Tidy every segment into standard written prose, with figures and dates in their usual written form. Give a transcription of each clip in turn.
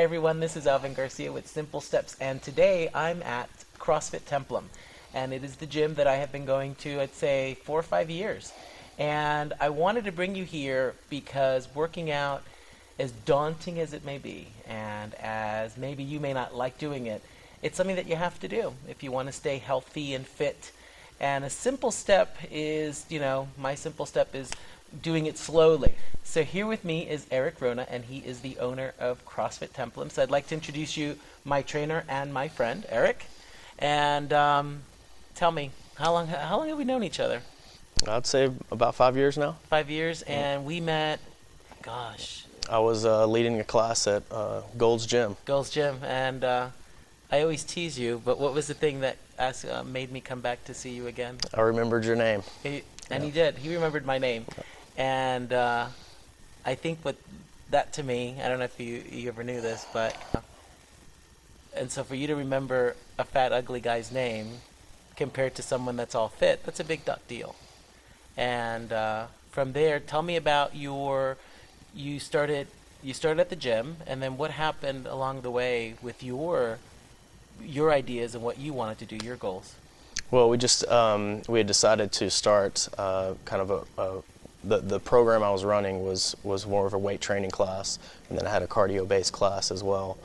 Hi everyone, this is Alvin Garcia with Simple Steps, and today I'm at Crossfit Templum, and it is the gym that I have been going to, I'd say, 4 or 5 years. And I wanted to bring you here because working out, as daunting as it may be, and as maybe you may not like doing it, it's something that you have to do if you want to stay healthy and fit. And a simple step is, my simple step is doing it slowly. So here with me is Wrona, and he is the owner of CrossFit Templum. So I'd like to introduce you, my trainer and my friend, Eric. And tell me, how long have we known each other? I'd say about 5 years now. 5 years, and we met, gosh. I was leading a class at Gold's Gym. Gold's Gym, and I always tease you, but what was the thing that made me come back to see you again? I remembered your name. He did. He remembered my name. And I think what that to me, I don't know if you ever knew this, but and so for you to remember a fat, ugly guy's name compared to someone that's all fit, that's a big deal. And from there, tell me about you started at the gym, and then what happened along the way with your ideas and what you wanted to do, your goals. Well, we had decided to start kind of the program I was running was more of a weight training class, and then I had a cardio-based class as well.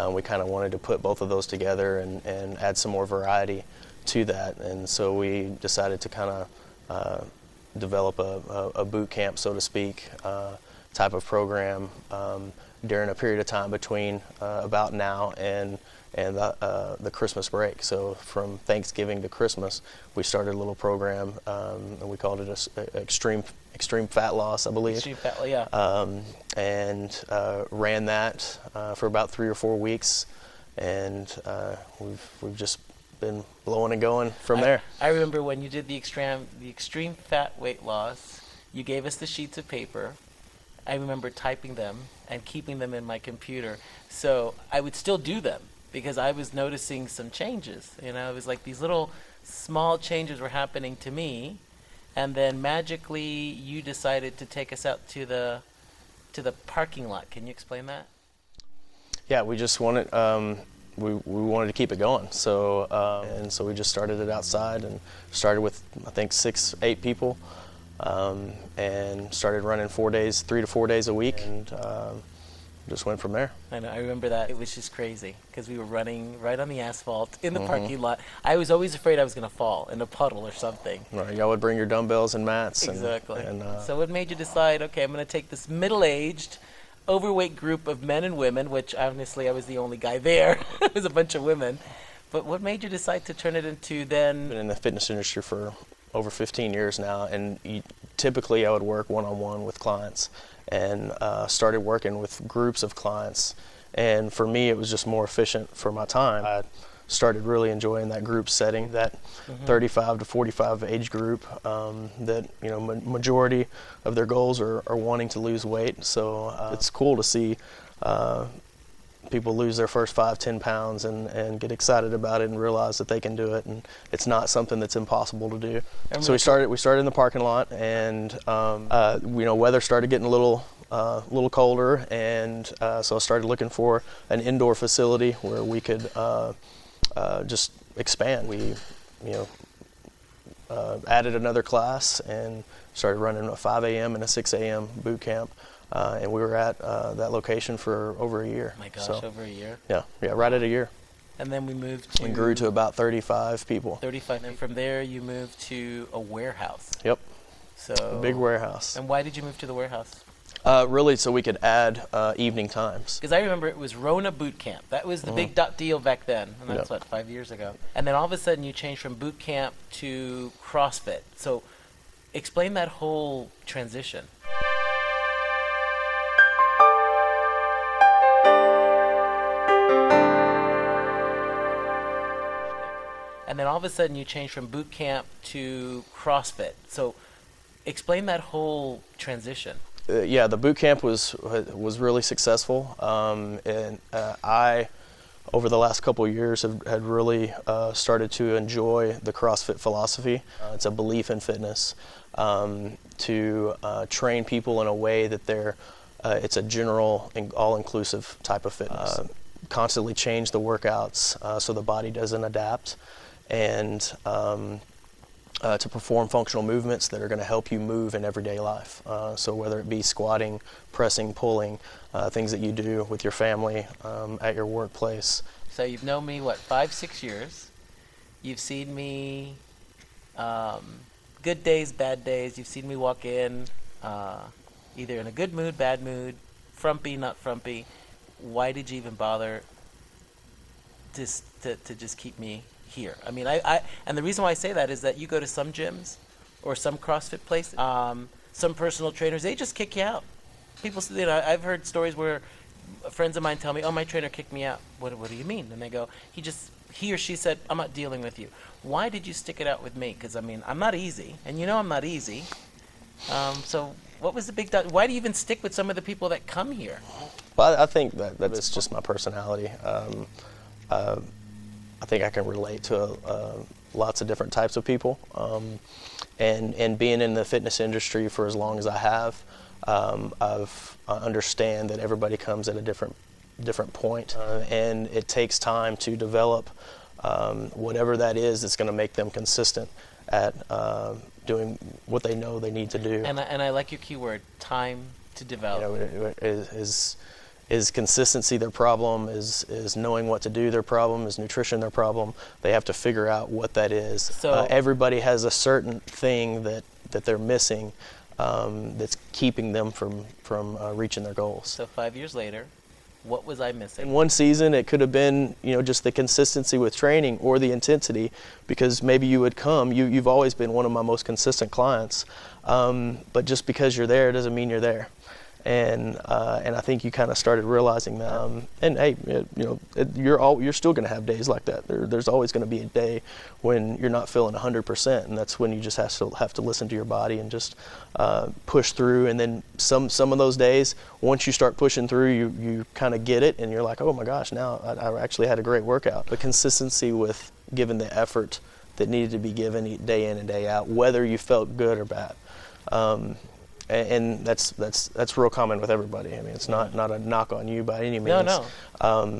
We kind of wanted to put both of those together and add some more variety to that, and so we decided to kind of develop a boot camp, so to speak, type of program during a period of time between about now and the Christmas break. So from Thanksgiving to Christmas, we started a little program, and we called it extreme fat loss, I believe. Extreme fat, yeah. And ran that for about 3 or 4 weeks, and we've just been blowing and going from there. I remember when you did the extreme fat weight loss. You gave us the sheets of paper. I remember typing them and keeping them in my computer, so I would still do them because I was noticing some changes. It was like these little small changes were happening to me, and then magically you decided to take us out to the parking lot. Can you explain that? Yeah, we just wanted we wanted to keep it going. So and so we just started it outside and started with I think 6-8 people. And started running 3 to 4 days a week, and just went from there. I know. I remember that. It was just crazy because we were running right on the asphalt in the parking lot. I was always afraid I was going to fall in a puddle or something. Right. Y'all would bring your dumbbells and mats. Exactly. So what made you decide, okay, I'm going to take this middle-aged, overweight group of men and women, which honestly I was the only guy there. It was a bunch of women. But what made you decide to turn it into then? Been in the fitness industry for over 15 years now, and typically I would work one-on-one with clients, and started working with groups of clients, and for me it was just more efficient for my time. I started really enjoying that group setting, that 35 to 45 age group, that majority of their goals are wanting to lose weight, so it's cool to see people lose their first 5-10 pounds and get excited about it and realize that they can do it, and it's not something that's impossible to do. So we started in the parking lot, and weather started getting a little colder, and so I started looking for an indoor facility where we could just expand. We added another class and started running a 5 a.m. and a 6 a.m. boot camp. And we were at that location for over a year. Oh my gosh, over a year? Yeah, right at a year. And then we moved to... We grew to about 35 people. 35, and from there you moved to a warehouse. Yep, so a big warehouse. And why did you move to the warehouse? Really so we could add evening times. Because I remember it was Wrona boot camp. That was the big deal back then, and that's 5 years ago. And then all of a sudden you changed from boot camp to CrossFit. So explain that whole transition. And then all of a sudden you changed from boot camp to CrossFit. So explain that whole transition. Yeah, the boot camp was really successful, and I, over the last couple of years, had really started to enjoy the CrossFit philosophy. It's a belief in fitness, to train people in a way that they're it's a general, all-inclusive type of fitness. Constantly change the workouts so the body doesn't adapt, and to perform functional movements that are going to help you move in everyday life. So whether it be squatting, pressing, pulling, things that you do with your family, at your workplace. So you've known me, what, 5-6 years. You've seen me good days, bad days. You've seen me walk in either in a good mood, bad mood, frumpy, not frumpy. Why did you even bother to just keep me here? I mean, and the reason why I say that is that you go to some gyms or some CrossFit place, some personal trainers, they just kick you out. People, you know, I've heard stories where friends of mine tell me, "Oh, my trainer kicked me out." What do you mean? And they go, he or she said, "I'm not dealing with you." Why did you stick it out with me? Because I mean, I'm not easy, and you know I'm not easy. So what was the big? Why do you even stick with some of the people that come here? Well, I think that's just my personality. I think I can relate to lots of different types of people, and being in the fitness industry for as long as I have, I understand that everybody comes at a different point, and it takes time to develop whatever that is that's going to make them consistent at doing what they know they need to do. And I like your keyword, time to develop. You know, is consistency their problem? Is knowing what to do their problem? Is nutrition their problem? They have to figure out what that is. So everybody has a certain thing that they're missing, that's keeping them from reaching their goals. So 5 years later, what was I missing? In one season, it could have been, you know, just the consistency with training or the intensity, because maybe you would come. You've always been one of my most consistent clients, but just because you're there doesn't mean you're there. And I think you kind of started realizing that. And hey, you know, you're still going to have days like that. There's always going to be a day when you're not feeling 100%, and that's when you just have to listen to your body and just push through. And then some of those days, once you start pushing through, you kind of get it, and you're like, oh my gosh, now I actually had a great workout. The consistency with giving the effort that needed to be given day in and day out, whether you felt good or bad. And that's real common with everybody. I mean, it's not a knock on you by any means. No.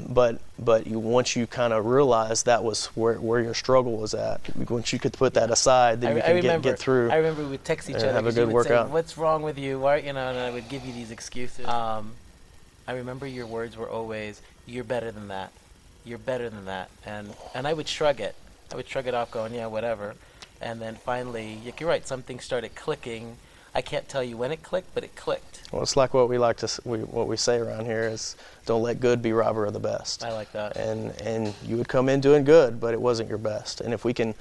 But once you kind of realize that was where your struggle was at, once you could put that aside, then you can get through. I remember we would text each other. Have a good you would workout. Say, "What's wrong with you?" Why, you know, and I would give you these excuses. I remember your words were always, "You're better than that. You're better than that." And I would shrug it. I would shrug it off, going, "Yeah, whatever." And then finally, you're right. Something started clicking. I can't tell you when it clicked, but it clicked. Well, it's like what we say around here is, don't let good be robber of the best. I like that. And you would come in doing good, but it wasn't your best. And if we can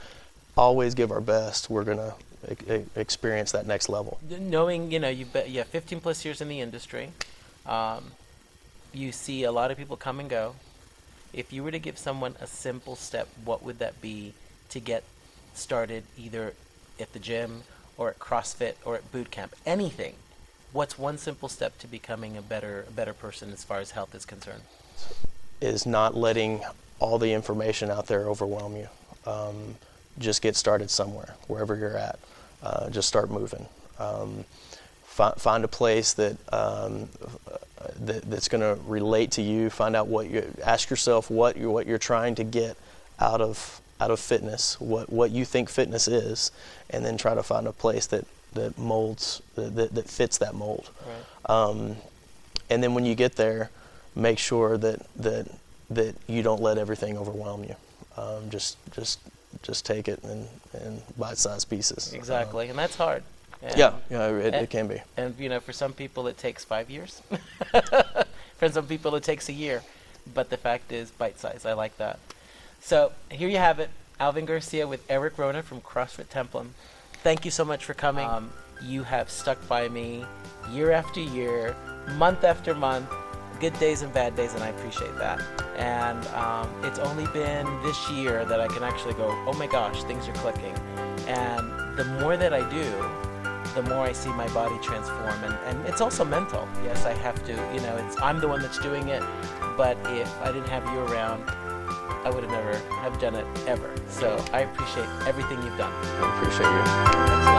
always give our best, we're gonna experience that next level. Knowing, you know, you have 15 plus years in the industry, you see a lot of people come and go. If you were to give someone a simple step, what would that be to get started, either at the gym or at CrossFit or at boot camp? Anything. What's one simple step to becoming a better person as far as health is concerned? Is not letting all the information out there overwhelm you. Just get started somewhere, wherever you're at. Just start moving. Find a place that's going to relate to you. Find out ask yourself what you're trying to get out of fitness, what you think fitness is, and then try to find a place that molds, that fits that mold. Right. And then when you get there, make sure that you don't let everything overwhelm you. Just take it in bite-sized pieces. Exactly, and that's hard. And it can be. And you know, for some people it takes 5 years. For some people it takes a year. But the fact is, bite-sized. I like that. So here you have it, Alvin Garcia with Eric Wrona from CrossFit Templum. Thank you so much for coming. You have stuck by me year after year, month after month, good days and bad days, and I appreciate that. And it's only been this year that I can actually go, oh my gosh, things are clicking. And the more that I do, the more I see my body transform, and it's also mental. Yes, I have to, you know, I'm the one that's doing it, but if I didn't have you around, I would have never have done it ever. So I appreciate everything you've done. I appreciate you.